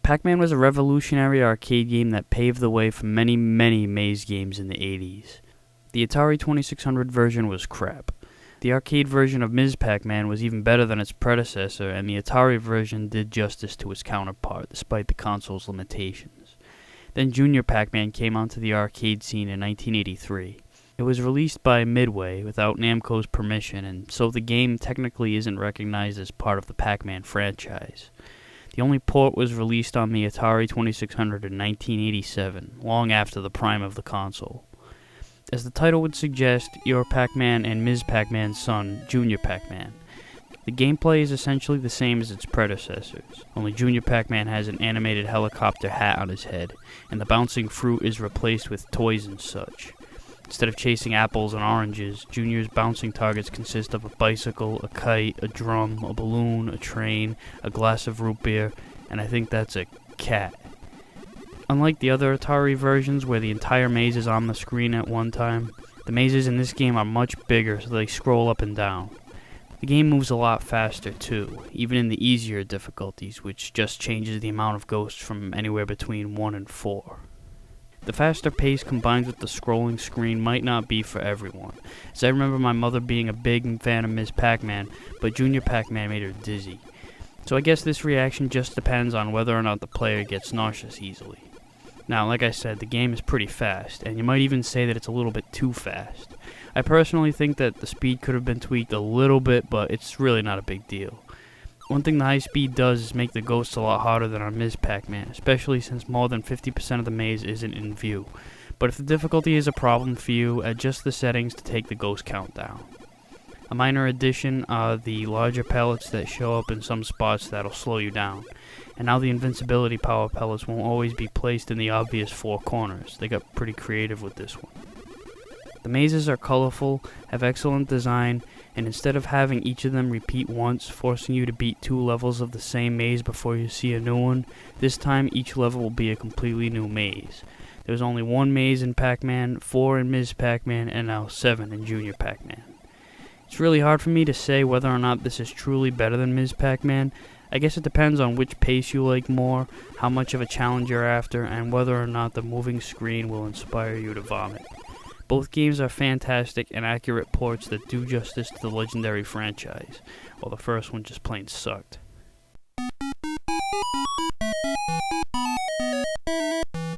Pac Man was a revolutionary arcade game that paved the way for many, many maze games in the 80s. The Atari 2600 version was crap. The arcade version of Ms. Pac-Man was even better than its predecessor, and the Atari version did justice to its counterpart, despite the console's limitations. Then Junior Pac-Man came onto the arcade scene in 1983. It was released by Midway without Namco's permission, and so the game technically isn't recognized as part of the Pac-Man franchise. The only port was released on the Atari 2600 in 1987, long after the prime of the console. As the title would suggest, you're Pac-Man and Ms. Pac-Man's son, Junior Pac-Man. The gameplay is essentially the same as its predecessors, only Junior Pac-Man has an animated helicopter hat on his head, and the bouncing fruit is replaced with toys and such. Instead of chasing apples and oranges, Junior's bouncing targets consist of a bicycle, a kite, a drum, a balloon, a train, a glass of root beer, and I think that's a cat. Unlike the other Atari versions where the entire maze is on the screen at one time, the mazes in this game are much bigger so they scroll up and down. The game moves a lot faster too, even in the easier difficulties, which just changes the amount of ghosts from anywhere between 1 and 4. The faster pace combined with the scrolling screen might not be for everyone, as I remember my mother being a big fan of Ms. Pac-Man, but Junior Pac-Man made her dizzy. So I guess this reaction just depends on whether or not the player gets nauseous easily. Now, like I said, the game is pretty fast, and you might even say that it's a little bit too fast. I personally think that the speed could have been tweaked a little bit, but it's really not a big deal. One thing the high speed does is make the ghosts a lot harder than on Ms. Pac-Man, especially since more than 50% of the maze isn't in view. But if the difficulty is a problem for you, adjust the settings to take the ghost count down. A minor addition are the larger pellets that show up in some spots that'll slow you down. And now the invincibility power pellets won't always be placed in the obvious 4 corners. They got pretty creative with this one. The mazes are colorful, have excellent design, and instead of having each of them repeat once, forcing you to beat 2 levels of the same maze before you see a new one, this time each level will be a completely new maze. There's only 1 maze in Pac-Man, 4 in Ms. Pac-Man, and now 7 in Junior Pac-Man. It's really hard for me to say whether or not this is truly better than Ms. Pac-Man. I guess it depends on which pace you like more, how much of a challenge you're after, and whether or not the moving screen will inspire you to vomit. Both games are fantastic and accurate ports that do justice to the legendary franchise, while the first one just plain sucked.